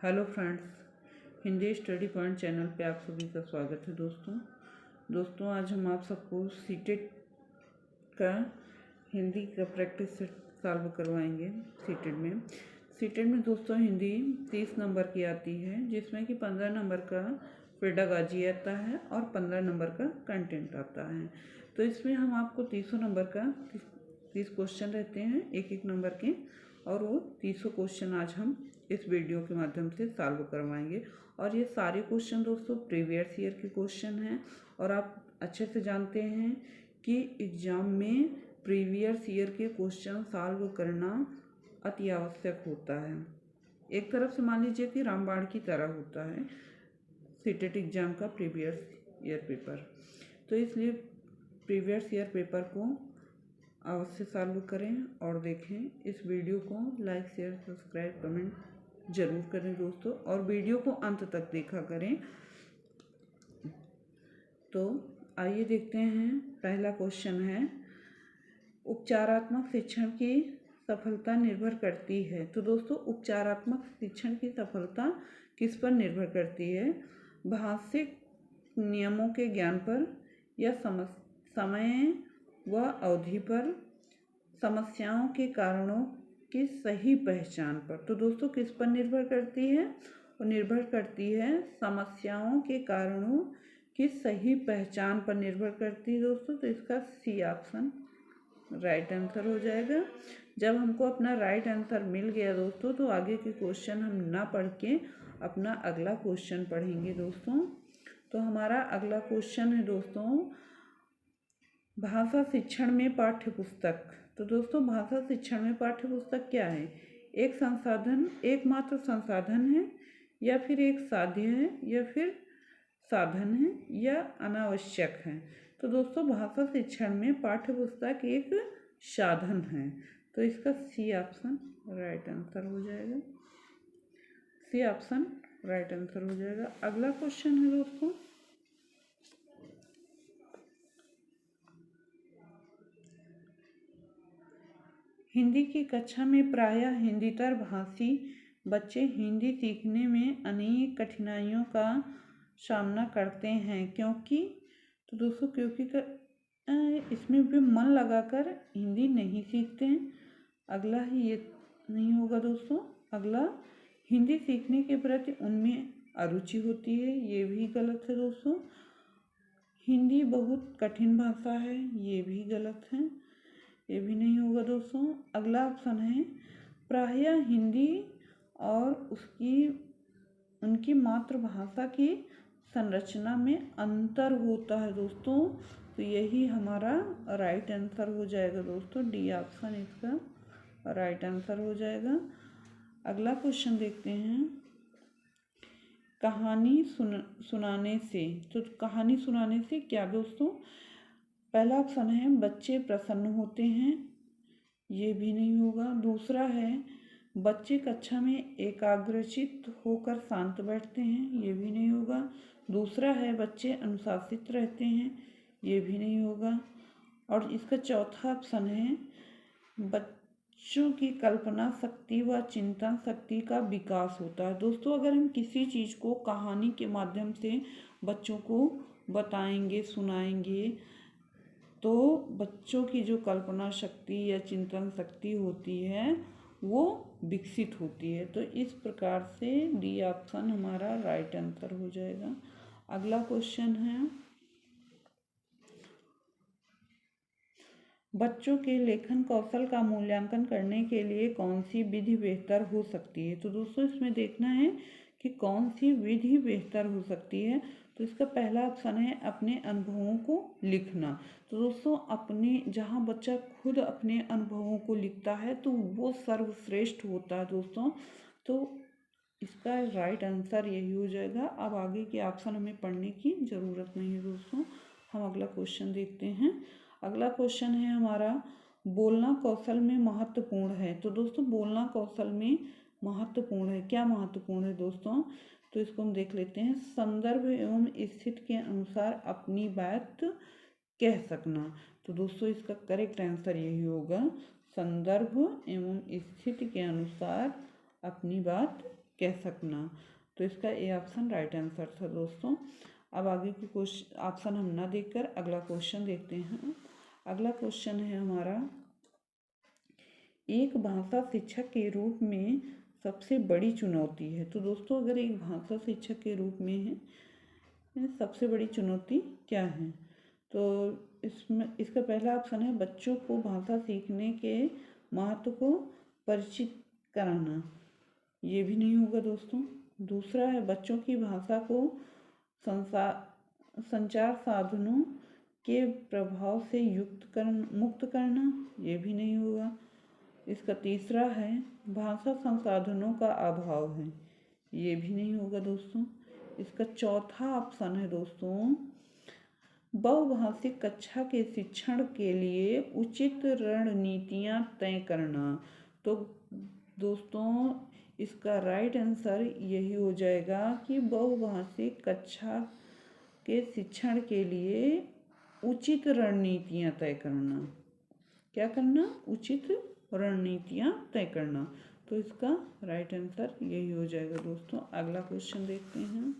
Hello friends, Hindi study point channel पे आप सभी का स्वागत है। दोस्तों आज हम आप सबको सीटेट का हिंदी का प्रैक्टिस सेट सॉल्व करवाएंगे। सीटेट में दोस्तों हिंदी 30 नंबर की आती है, जिसमें कि 15 नंबर का पेडागॉजी आता है और 15 नंबर का कंटेंट आता है। तो इसमें हम आपको 30 नंबर का 30 क्वेश्चन रहते हैं एक एक नंबर के, और वो 30 क्वेश्चन आज हम इस वीडियो के माध्यम से सॉल्व करवाएंगे। और ये सारे क्वेश्चन दोस्तों प्रीवियस ईयर के क्वेश्चन हैं, और आप अच्छे से जानते हैं कि एग्ज़ाम में प्रीवियस ईयर के क्वेश्चन सॉल्व करना अति आवश्यक होता है। एक तरफ से मान लीजिए कि रामबाण की तरह होता है सीटेट एग्ज़ाम का प्रीवियस ईयर पेपर, तो इसलिए प्रीवियस ईयर पेपर को अवश्य सॉल्व करें और देखें। इस वीडियो को लाइक शेयर सब्सक्राइब कमेंट जरूर करें दोस्तों, और वीडियो को अंत तक देखा करें। तो आइए देखते हैं। पहला क्वेश्चन है, उपचारात्मक शिक्षण की सफलता निर्भर करती है। तो दोस्तों उपचारात्मक शिक्षण की सफलता किस पर निर्भर करती है? भाषिक नियमों के ज्ञान पर, या समय व अवधि पर, समस्याओं के कारणों की सही पहचान पर। तो दोस्तों किस पर निर्भर करती है? वो निर्भर करती है समस्याओं के कारणों की सही पहचान पर निर्भर करती है दोस्तों। तो इसका सी ऑप्शन राइट आंसर हो जाएगा। जब हमको अपना राइट आंसर मिल गया दोस्तों, तो आगे के क्वेश्चन हम ना पढ़ के अपना अगला क्वेश्चन पढ़ेंगे दोस्तों। तो हमारा अगला क्वेश्चन है दोस्तों, भाषा शिक्षण में पाठ्य पुस्तक। तो दोस्तों भाषा शिक्षण में पाठ्य पुस्तक क्या है? एक संसाधन, एकमात्र संसाधन है, या फिर एक साध्य है, या फिर साधन है, या अनावश्यक है? तो दोस्तों भाषा शिक्षण में पाठ्य पुस्तक एक साधन है। तो इसका सी ऑप्शन राइट आंसर हो जाएगा। सी ऑप्शन राइट आंसर हो जाएगा। अगला क्वेश्चन है दोस्तों, हिंदी की कक्षा में प्रायः हिंदीतर भाषी बच्चे हिंदी सीखने में अनेक कठिनाइयों का सामना करते हैं, क्योंकि तो दोस्तों इसमें भी मन लगाकर हिंदी नहीं सीखते हैं। अगला ही ये नहीं होगा दोस्तों। अगला, हिंदी सीखने के प्रति उनमें अरुचि होती है, ये भी गलत है दोस्तों। हिंदी बहुत कठिन भाषा है, ये भी गलत है, ये भी नहीं होगा दोस्तों। अगला ऑप्शन है, प्रायः हिंदी और उनकी मातृभाषा की संरचना में अंतर होता है दोस्तों। तो यही हमारा राइट आंसर हो जाएगा दोस्तों। डी ऑप्शन इसका राइट आंसर हो जाएगा। अगला क्वेश्चन देखते हैं, कहानी सुनाने से। तो कहानी सुनाने से क्या दोस्तों? पहला ऑप्शन है, बच्चे प्रसन्न होते हैं, ये भी नहीं होगा। दूसरा है, बच्चे कक्षा में एकाग्रचित्त होकर शांत बैठते हैं, ये भी नहीं होगा। दूसरा है, बच्चे अनुशासित रहते हैं, ये भी नहीं होगा। और इसका चौथा ऑप्शन है, बच्चों की कल्पना शक्ति व चिंतन शक्ति का विकास होता है। दोस्तों अगर हम किसी चीज़ को कहानी के माध्यम से बच्चों को बताएंगे, सुनाएंगे, तो बच्चों की जो कल्पना शक्ति या चिंतन शक्ति होती है वो विकसित होती है। तो इस प्रकार से डी ऑप्शन हमारा राइट आंसर हो जाएगा। अगला क्वेश्चन है, बच्चों के लेखन कौशल का मूल्यांकन करने के लिए कौन सी विधि बेहतर हो सकती है? तो दोस्तों इसमें देखना है कि कौन सी विधि बेहतर हो सकती है। तो इसका पहला ऑप्शन है, अपने अनुभवों को लिखना। तो दोस्तों जहाँ बच्चा खुद अपने अनुभवों को लिखता है तो वो सर्वश्रेष्ठ होता है दोस्तों। तो इसका राइट आंसर यही हो जाएगा। अब आगे के ऑप्शन हमें पढ़ने की ज़रूरत नहीं है दोस्तों। हम अगला क्वेश्चन देखते हैं। अगला क्वेश्चन है हमारा, बोलना कौशल में महत्वपूर्ण है। तो दोस्तों बोलना कौशल में महत्वपूर्ण है, क्या महत्वपूर्ण है दोस्तों? तो इसको हम देख लेते हैं, संदर्भ एवं स्थिति के अनुसार अपनी बात कह सकना। तो दोस्तों इसका करेक्ट आंसर यही होगा, संदर्भ एवं स्थिति के अनुसार अपनी बात कह सकना। तो इसका ए ऑप्शन राइट आंसर था दोस्तों। अब आगे की क्वेश्चन ऑप्शन हम ना देखकर अगला क्वेश्चन देखते हैं। अगला क्वेश्चन है हमारा, एक भाषा शिक्षक के रूप में सबसे बड़ी चुनौती है। तो दोस्तों अगर एक भाषा शिक्षक के रूप में है सबसे बड़ी चुनौती क्या है, तो इसमें इसका पहला ऑप्शन है बच्चों को भाषा सीखने के महत्व को परिचित कराना, ये भी नहीं होगा दोस्तों। दूसरा है बच्चों की भाषा को संचार साधनों के प्रभाव से मुक्त करना, ये भी नहीं होगा। इसका तीसरा है भाषा संसाधनों का अभाव है, ये भी नहीं होगा दोस्तों। इसका चौथा ऑप्शन है दोस्तों बहुभाषिक कक्षा के शिक्षण के लिए उचित रणनीतियाँ तय करना। तो दोस्तों इसका राइट आंसर यही हो जाएगा कि बहुभाषिक कक्षा के शिक्षण के लिए उचित रणनीतियाँ तय करना। क्या करना? उचित रणनीतियाँ तय करना। तो इसका राइट आंसर यही हो जाएगा दोस्तों। अगला क्वेश्चन देखते हैं।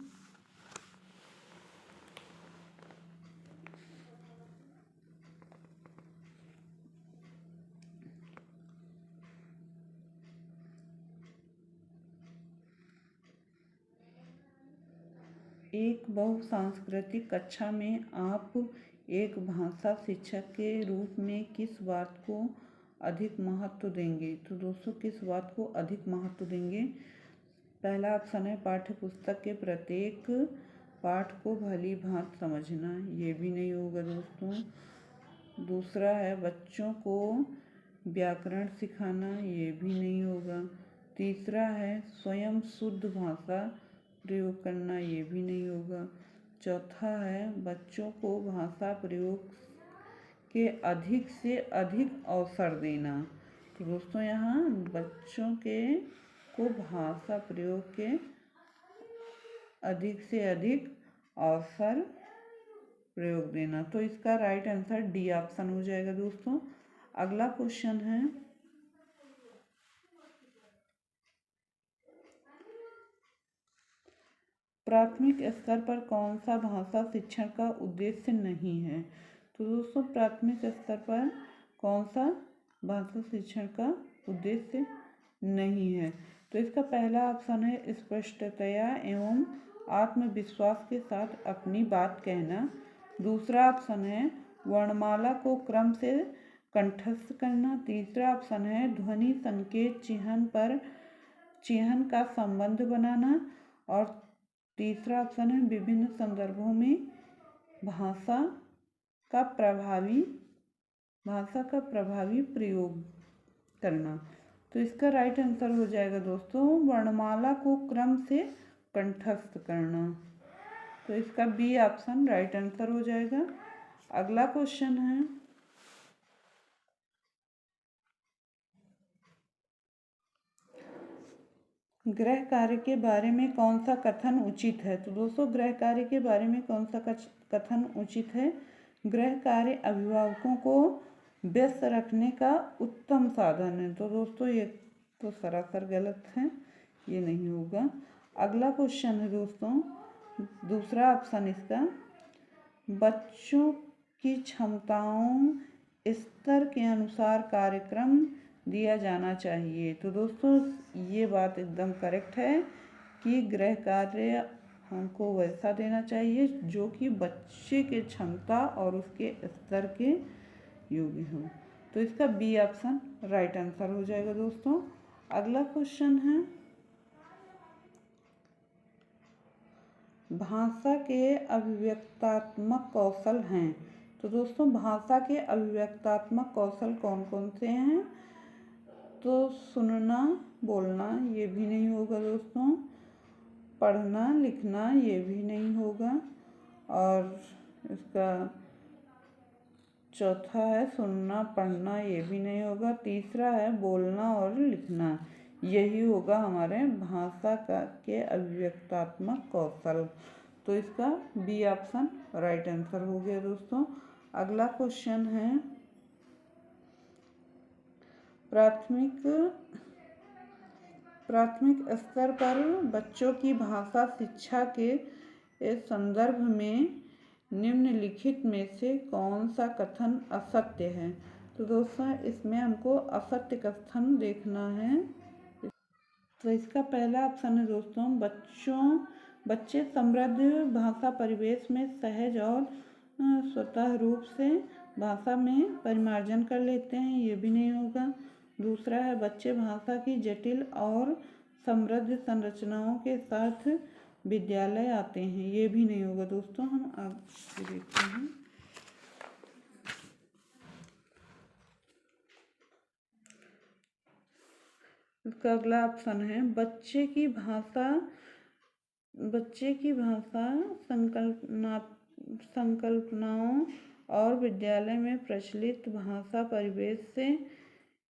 एक बहुसांस्कृतिक कक्षा में आप एक भाषा शिक्षक के रूप में किस बात को अधिक महत्व देंगे? तो दोस्तों किस बात को अधिक महत्व देंगे? पहला ऑप्शन है पाठ्य पुस्तक के प्रत्येक पाठ को भली भांति समझना, ये भी नहीं होगा दोस्तों। दूसरा है बच्चों को व्याकरण सिखाना, ये भी नहीं होगा। तीसरा है स्वयं शुद्ध भाषा प्रयोग करना, ये भी नहीं होगा। चौथा है बच्चों को भाषा प्रयोग के अधिक से अधिक अवसर देना। तो दोस्तों यहाँ बच्चों को भाषा प्रयोग के अधिक से अधिक अवसर प्रयोग देना। तो इसका राइट आंसर डी ऑप्शन हो जाएगा दोस्तों। अगला क्वेश्चन है, प्राथमिक स्तर पर कौन सा भाषा शिक्षण का उद्देश्य नहीं है? तो दोस्तों प्राथमिक स्तर पर कौन सा भाषा शिक्षण का उद्देश्य नहीं है? तो इसका पहला ऑप्शन है स्पष्टतया एवं आत्मविश्वास के साथ अपनी बात कहना। दूसरा ऑप्शन है वर्णमाला को क्रम से कंठस्थ करना। तीसरा ऑप्शन है ध्वनि संकेत चिह्न का संबंध बनाना। और तीसरा ऑप्शन है विभिन्न संदर्भों में भाषा का प्रभावी प्रयोग करना। तो इसका राइट आंसर हो जाएगा दोस्तों वर्णमाला को क्रम से कंठस्थ करना। तो इसका बी ऑप्शन राइट आंसर हो जाएगा। अगला क्वेश्चन है, गृह कार्य के बारे में कौन सा कथन उचित है? तो दोस्तों गृह कार्य के बारे में कौन सा कथन उचित है? गृह कार्य अभिभावकों को व्यस्त रखने का उत्तम साधन है। तो दोस्तों ये तो सरासर गलत है, ये नहीं होगा। अगला क्वेश्चन है दोस्तों, दूसरा ऑप्शन इसका बच्चों की क्षमताओं स्तर के अनुसार कार्यक्रम दिया जाना चाहिए। तो दोस्तों ये बात एकदम करेक्ट है कि गृह कार्य हमको वैसा देना चाहिए जो कि बच्चे के क्षमता और उसके स्तर के योग्य हो। तो इसका बी ऑप्शन राइट आंसर हो जाएगा दोस्तों। अगला क्वेश्चन है, भाषा के अभिव्यक्तात्मक कौशल हैं। तो दोस्तों भाषा के अभिव्यक्तात्मक कौशल कौन कौन से हैं? तो सुनना बोलना, ये भी नहीं होगा दोस्तों। पढ़ना लिखना, ये भी नहीं होगा। और इसका चौथा है सुनना पढ़ना, ये भी नहीं होगा। तीसरा है बोलना और लिखना, यही होगा हमारे भाषा के अभिव्यक्तात्मक कौशल। तो इसका बी ऑप्शन राइट आंसर हो गया दोस्तों। अगला क्वेश्चन है, प्राथमिक स्तर पर बच्चों की भाषा शिक्षा के संदर्भ में निम्नलिखित में से कौन सा कथन असत्य है। तो दोस्तों इसमें हमको असत्य कथन देखना है। तो इसका पहला ऑप्शन है दोस्तों, बच्चे समृद्ध भाषा परिवेश में सहज और स्वतः रूप से भाषा में परिमार्जन कर लेते हैं, ये भी नहीं होगा। दूसरा है, बच्चे भाषा की जटिल और समृद्ध संरचनाओं के साथ विद्यालय आते हैं, ये भी नहीं होगा दोस्तों। हम आगे देखते हैं। इसका अगला ऑप्शन है, बच्चे की भाषा संकल्पनाओं और विद्यालय में प्रचलित भाषा परिवेश से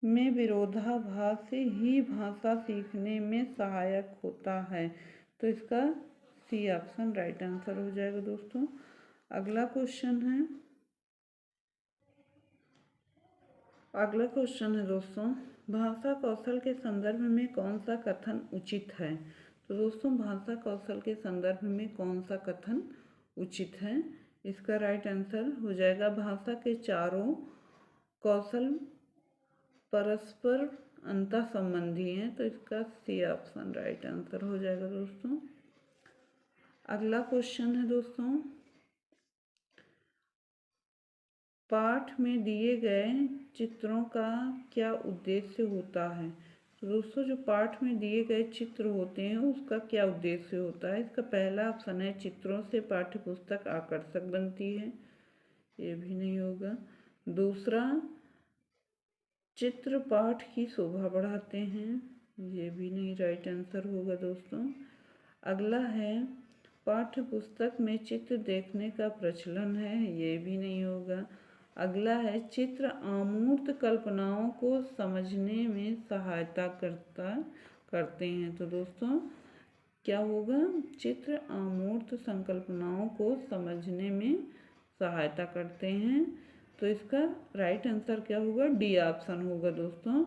में विरोधाभास से ही भाषा सीखने में सहायक होता है। तो इसका सी ऑप्शन राइट आंसर हो जाएगा दोस्तों। अगला क्वेश्चन है दोस्तों, भाषा कौशल के संदर्भ में कौन सा कथन उचित है। तो दोस्तों भाषा कौशल के संदर्भ में कौन सा कथन उचित है, इसका राइट आंसर हो जाएगा, भाषा के चारों कौशल परस्पर अंतः संबंधी हैं, तो इसका सी ऑप्शन राइट आंसर हो जाएगा दोस्तों। अगला क्वेश्चन है दोस्तों, पाठ में दिए गए चित्रों का क्या उद्देश्य होता है। तो दोस्तों जो पाठ में दिए गए चित्र होते हैं उसका क्या उद्देश्य होता है। इसका पहला ऑप्शन है, चित्रों से पाठ्य पुस्तक आकर्षक बनती है, ये भी नहीं होगा। दूसरा, चित्र पाठ की शोभा बढ़ाते हैं, ये भी नहीं राइट आंसर होगा दोस्तों। अगला है, पाठ्य पुस्तक में चित्र देखने का प्रचलन है, ये भी नहीं होगा। अगला है, चित्र अमूर्त कल्पनाओं को समझने में सहायता करते हैं। तो दोस्तों क्या होगा, चित्र अमूर्त संकल्पनाओं को समझने में सहायता करते हैं, तो इसका राइट आंसर क्या होगा, डी ऑप्शन होगा दोस्तों।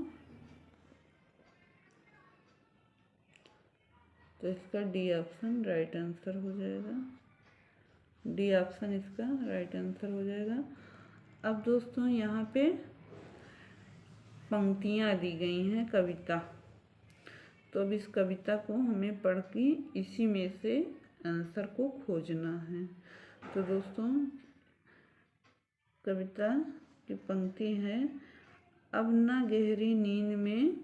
तो इसका डी ऑप्शन राइट आंसर हो जाएगा, डी ऑप्शन इसका राइट आंसर हो जाएगा। अब दोस्तों यहाँ पे पंक्तियाँ दी गई हैं कविता, तो अब इस कविता को हमें पढ़ के इसी में से आंसर को खोजना है। तो दोस्तों कविता की पंक्ति है, अब ना गहरी नींद में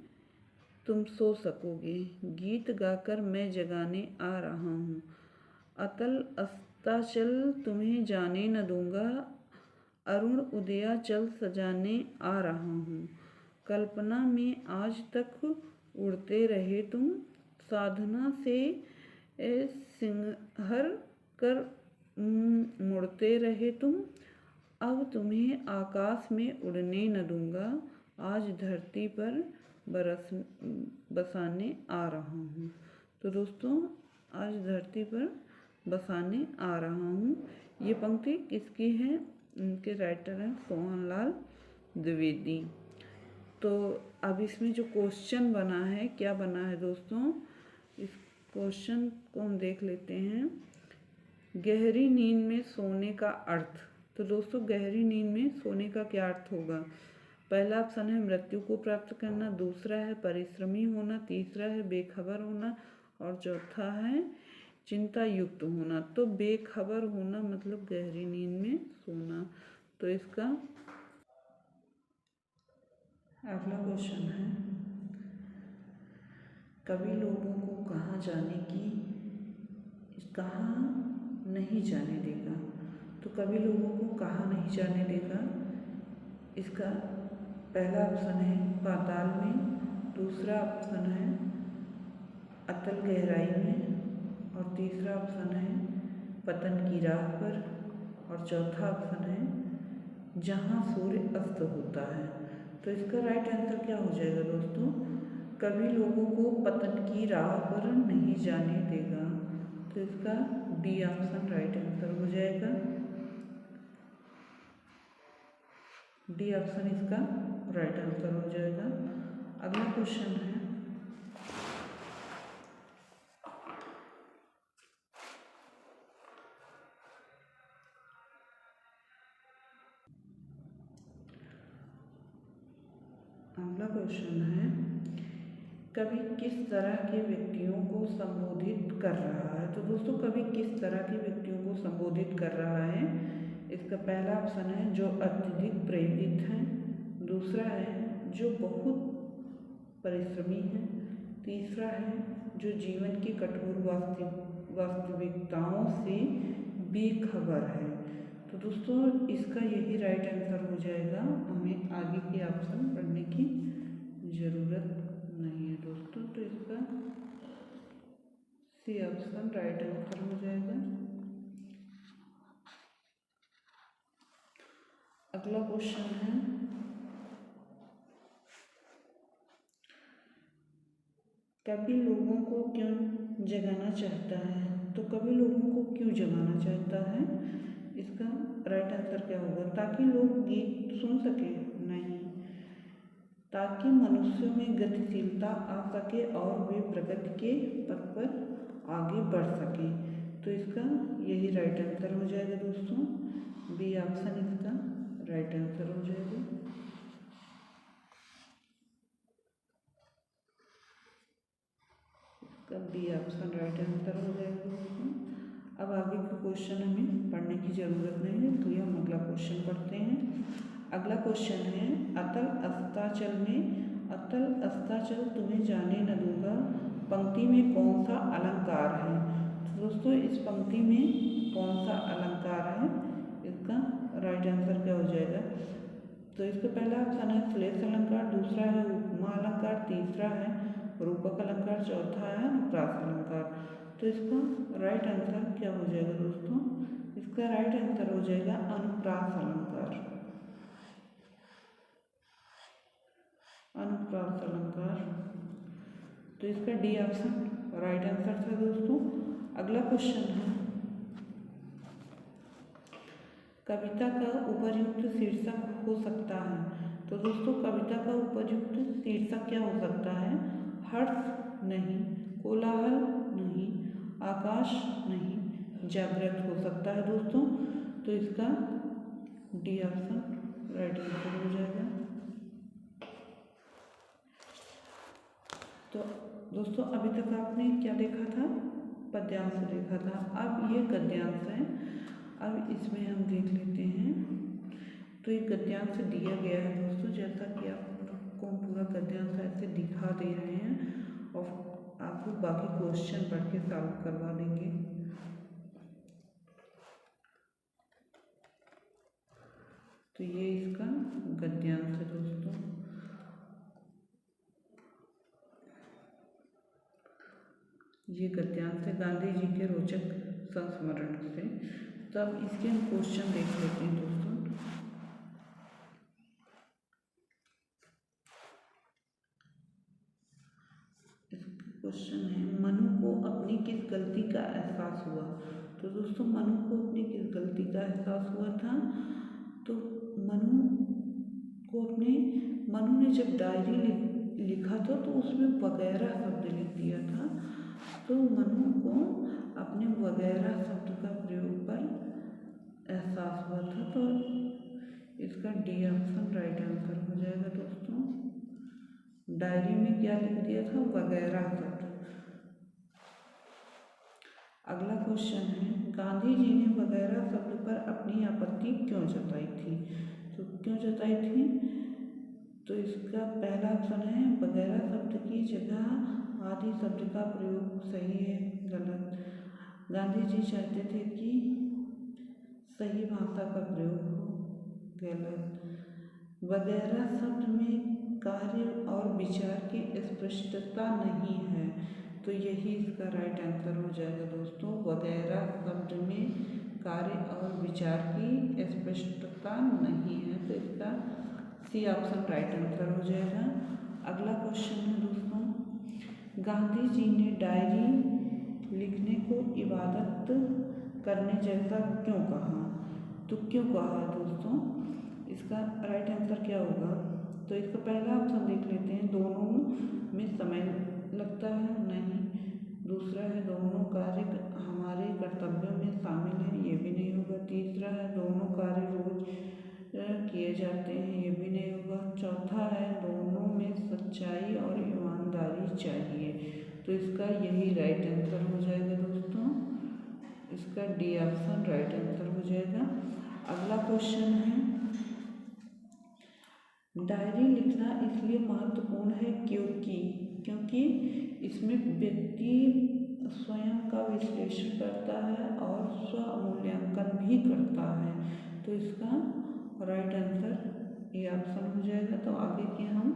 तुम सो सकोगे, गीत गाकर मैं जगाने आ रहा हूँ, अतल अस्ताचल तुम्हें जाने न दूंगा, अरुण उदयाचल सजाने आ रहा हूँ, कल्पना में आज तक उड़ते रहे तुम, साधना से सिंहर कर मुड़ते रहे तुम, अब तुम्हें आकाश में उड़ने न दूंगा, आज धरती पर बसाने आ रहा हूँ। तो दोस्तों आज धरती पर बसाने आ रहा हूँ, ये पंक्ति किसकी है, इनके राइटर हैं सोहनलाल द्विवेदी। तो अब इसमें जो क्वेश्चन बना है, क्या बना है दोस्तों, इस क्वेश्चन को हम देख लेते हैं। गहरी नींद में सोने का अर्थ। तो दोस्तों गहरी नींद में सोने का क्या अर्थ होगा। पहला ऑप्शन है मृत्यु को प्राप्त करना, दूसरा है परिश्रमी होना, तीसरा है बेखबर होना और चौथा है चिंता युक्त होना। तो बेखबर होना मतलब गहरी नींद में सोना। तो इसका अगला क्वेश्चन है, कभी लोगों को कहाँ नहीं जाने देगा। तो कभी लोगों को कहाँ नहीं जाने देगा, इसका पहला ऑप्शन है पाताल में, दूसरा ऑप्शन है अतल गहराई में और तीसरा ऑप्शन है पतन की राह पर और चौथा ऑप्शन है जहाँ सूर्य अस्त होता है। तो इसका राइट आंसर क्या हो जाएगा दोस्तों, कभी लोगों को पतन की राह पर नहीं जाने देगा। तो इसका डी ऑप्शन राइट आंसर हो जाएगा, डी ऑप्शन इसका राइट आंसर हो जाएगा। अगला क्वेश्चन है, अगला क्वेश्चन है, कवि किस तरह के व्यक्तियों को संबोधित कर रहा है। तो दोस्तों कवि किस तरह के व्यक्तियों को संबोधित कर रहा है। इसका पहला ऑप्शन है जो अत्यधिक प्रेरित हैं, दूसरा है जो बहुत परिश्रमी है, तीसरा है जो जीवन की कठोर वास्तविकताओं से बेखबर है। तो दोस्तों इसका यही राइट आंसर हो जाएगा, हमें आगे के ऑप्शन पढ़ने की ज़रूरत नहीं है दोस्तों। तो इसका सी ऑप्शन राइट आंसर हो जाएगा। अगला क्वेश्चन है, कवि लोगों को क्यों जगाना चाहता है। तो कवि लोगों को क्यों जगाना चाहता है, इसका राइट आंसर क्या होगा। ताकि लोग गीत सुन सके, नहीं, ताकि मनुष्यों में गतिशीलता आ सके और वे प्रगति के पथ पर आगे बढ़ सके। तो इसका यही राइट आंसर हो जाएगा दोस्तों, बी ऑप्शन इसका राइट आंसर हो जाएगा। इसका बी ऑप्शन राइट आंसर हो जाएगा दोस्तों। अब आगे के क्वेश्चन हमें पढ़ने की ज़रूरत नहीं है, तो हम अगला क्वेश्चन पढ़ते हैं। अगला क्वेश्चन है, अतल अस्ताचल में अतल अस्ताचल तुम्हें जाने न दूंगा पंक्ति में कौन सा अलंकार है। तो दोस्तों इस पंक्ति में कौन सा अलंकार है, इसका राइट आंसर क्या हो जाएगा। तो इसका पहला ऑप्शन है श्लेष अलंकार, दूसरा है उपमा अलंकार, तीसरा है रूपक अलंकार, चौथा है अनुप्रास अलंकार। तो इसका राइट आंसर क्या हो जाएगा दोस्तों, इसका राइट आंसर हो जाएगा अनुप्रास अलंकार, अनुप्रास अलंकार। तो इसका डी ऑप्शन राइट आंसर था दोस्तों। अगला क्वेश्चन है, कविता का उपर्युक्त शीर्षक हो सकता है। तो दोस्तों कविता का उपर्युक्त शीर्षक क्या हो सकता है, हर्ष नहीं, कोलाहल नहीं, आकाश नहीं, जागृत हो सकता है दोस्तों। तो इसका डी ऑप्शन राइट आंसर हो जाएगा। तो दोस्तों अभी तक आपने क्या देखा था, पद्यांश देखा था, अब ये गद्यांश है। अब इसमें हम देख लेते हैं। तो ये गद्यांश दिया गया है दोस्तों, जैसा कि आपको पूरा गद्यांश ऐसे दिखा दे रहे हैं और आपको बाकी क्वेश्चन पढ़ के सॉल्व करवा देंगे। तो ये इसका गद्यांश है दोस्तों। ये गद्यांश है गांधी जी के रोचक संस्मरण से। तो अब इसके हम क्वेश्चन देख लेते हैं दोस्तों। क्वेश्चन है, मनु को अपनी किस गलती का एहसास हुआ। तो दोस्तों मनु को अपनी किस गलती का एहसास हुआ था। तो मनु ने जब डायरी लिखा था तो उसमें वगैरह शब्द लिख दिया था। तो मनु को अपने वगैरह शब्द का प्रयोग पर एहसास हुआ था। तो इसका डी ऑप्शन राइट आंसर हो जाएगा दोस्तों। डायरी में क्या लिख दिया था, वगैरह शब्द। अगला क्वेश्चन है, गांधी जी ने वगैरह शब्द पर अपनी आपत्ति क्यों जताई थी। तो क्यों जताई थी, तो इसका पहला ऑप्शन है वगैरह शब्द की जगह आदि शब्द का प्रयोग सही है, गलत। गांधी जी चाहते थे कि सही भाषा का प्रयोग हो, गलत। वगैरह शब्द में कार्य और विचार की स्पष्टता नहीं है। तो यही इसका राइट आंसर हो जाएगा दोस्तों। वगैरह शब्द में कार्य और विचार की स्पष्टता नहीं है। तो इसका सी ऑप्शन राइट आंसर हो जाएगा। अगला क्वेश्चन है दोस्तों, गांधी जी ने डायरी लिखने को इबादत करने जैसा क्यों कहा। तो क्यों कहा दोस्तों, इसका राइट आंसर क्या होगा। तो इसका पहला ऑप्शन देख लेते हैं, दोनों में समय लगता है, नहीं। दूसरा है दोनों कार्य हमारे कर्तव्यों में शामिल हैं, ये भी नहीं होगा। तीसरा है दोनों कार्य रोज किए जाते हैं, ये भी नहीं होगा। चौथा है दोनों में सच्चाई और ईमानदारी चाहिए, तो इसका यही राइट आंसर हो जाएगा दोस्तों। इसका डी ऑप्शन राइट आंसर हो जाएगा। अगला क्वेश्चन है, डायरी लिखना इसलिए महत्वपूर्ण है क्योंकि इसमें व्यक्ति स्वयं का विश्लेषण करता है और स्व मूल्यांकन भी करता है, तो इसका राइट आंसर ये ऑप्शन हो जाएगा। तो आगे के हम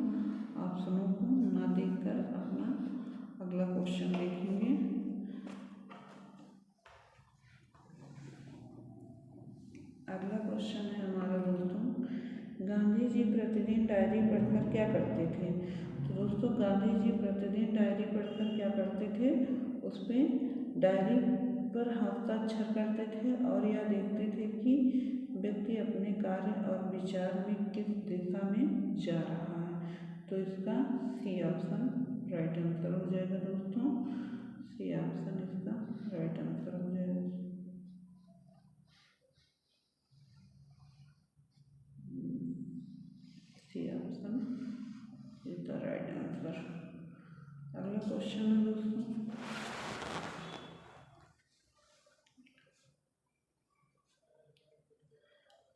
ऑप्शनों को ना देखकर अपना अगला क्वेश्चन देखेंगे। अगला क्वेश्चन है हमारा दोस्तों, गांधी जी प्रतिदिन डायरी पढ़कर क्या करते थे? तो दोस्तों गांधी जी प्रतिदिन डायरी पढ़कर क्या करते थे, उस पर डायरी पर हस्ताक्षर करते थे और यह देखते थे कि व्यक्ति अपने कार्य और विचार में किस दिशा में जा रहा है, तो इसका सी ऑप्शन राइट आंसर हो जाएगा दोस्तों। सी ऑप्शन इसका राइट आंसर हो जाएगा। C option is the right answer. अगला क्वेश्चन है दोस्तों,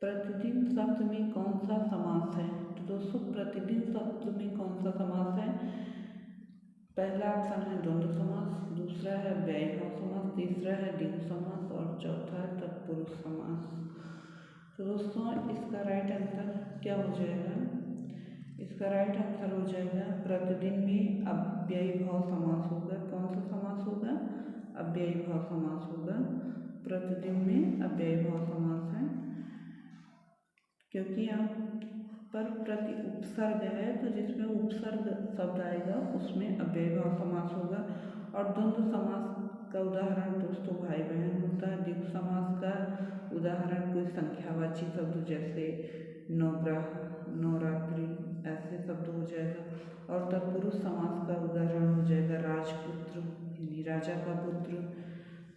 प्रतिदिन शब्द में कौन सा समास है? तो दोस्तों प्रतिदिन शब्द में कौन सा समास है? पहला ऑप्शन है द्वंद्व समास, दूसरा है व्ययभाव समास, तीसरा है द्विगु समास और चौथा है तत्पुरुष समास। तो दोस्तों इसका राइट आंसर क्या हो जाएगा? इसका राइट आंसर हो जाएगा प्रतिदिन में अव्ययीभाव समास होगा। कौन सा समास होगा? अव्ययीभाव समास होगा। प्रतिदिन में अव्ययीभाव समास है, क्योंकि यहाँ पर प्रति उपसर्ग है, तो जिसमें उपसर्ग शब्द आएगा उसमें अव्ययीभाव समास होगा। और द्वंद्व समास का उदाहरण दोस्तों भाई बहन होता है। द्विगु समास का उदाहरण कोई संख्यावाची शब्द जैसे नवग्रह, नवरात्रि ऐसे शब्द हो जाएगा। और तत्पुरुष समास का उदाहरण हो जाएगा राजपुत्र यानी राजा का पुत्र।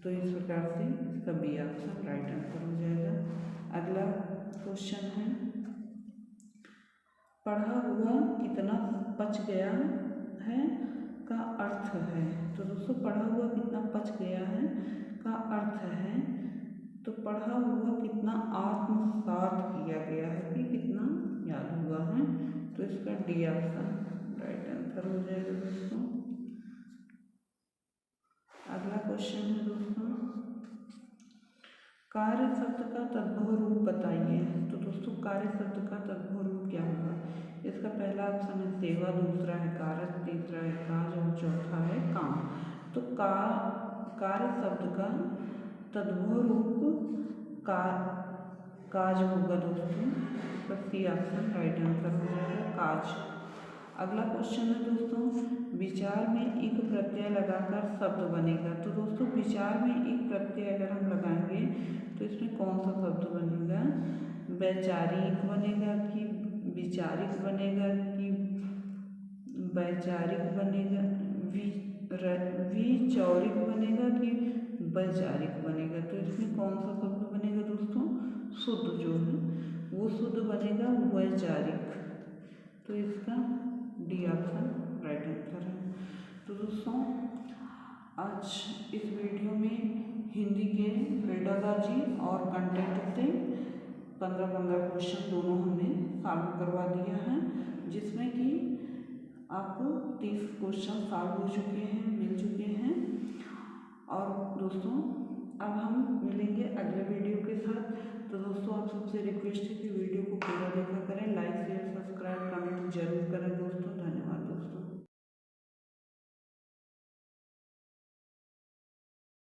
तो इस प्रकार से इसका बी ऑप्शन राइट आंसर हो जाएगा। अगला क्वेश्चन है, पढ़ा हुआ कितना पच गया है का अर्थ है? तो दोस्तों पढ़ा हुआ कितना पच गया है का अर्थ है, तो पढ़ा हुआ कितना आत्मसात किया गया है कि कितना याद हुआ है, तो इसका डी ऑप्शन राइट आंसर हो जाएगा दोस्तों। अगला क्वेश्चन है दोस्तों, कार्य शब्द का तद्भव रूप बताइए। तो दोस्तों कार्य शब्द का तद्भव रूप क्या होगा? इसका पहला ऑप्शन है सेवा, दूसरा है कारक, तीसरा है काज और चौथा है काम। तो कार्य शब्द का तद्भव रूप काज होगा दोस्तों। इसका सी ऑप्शन राइट आंसर हो जाएगा काज। अगला क्वेश्चन है दोस्तों, विचार में इक प्रत्यय लगाकर शब्द बनेगा। तो दोस्तों विचार में इक प्रत्यय अगर हम लगाएंगे तो इसमें कौन सा शब्द बनेगा? वैचारिक बनेगा कि विचारिक बनेगा कि वैचारिक बनेगा, विचौरिक बनेगा कि वैचारिक बनेगा? तो इसमें कौन सा शब्द बनेगा दोस्तों? शुद्ध जो है वो शुद्ध बनेगा वैचारिक। तो इसका डी ऑप्शन राइट आंसर है। तो दोस्तों आज इस वीडियो में हिंदी के पेडागॉजी और कंटेंट से 15-15 क्वेश्चन दोनों हमने सॉल्व करवा दिया है, जिसमें कि आपको 30 क्वेश्चन सॉल्व हो चुके हैं, मिल चुके हैं। और दोस्तों अब हम मिलेंगे अगले वीडियो के साथ। तो दोस्तों आप सबसे रिक्वेस्ट है कि वीडियो को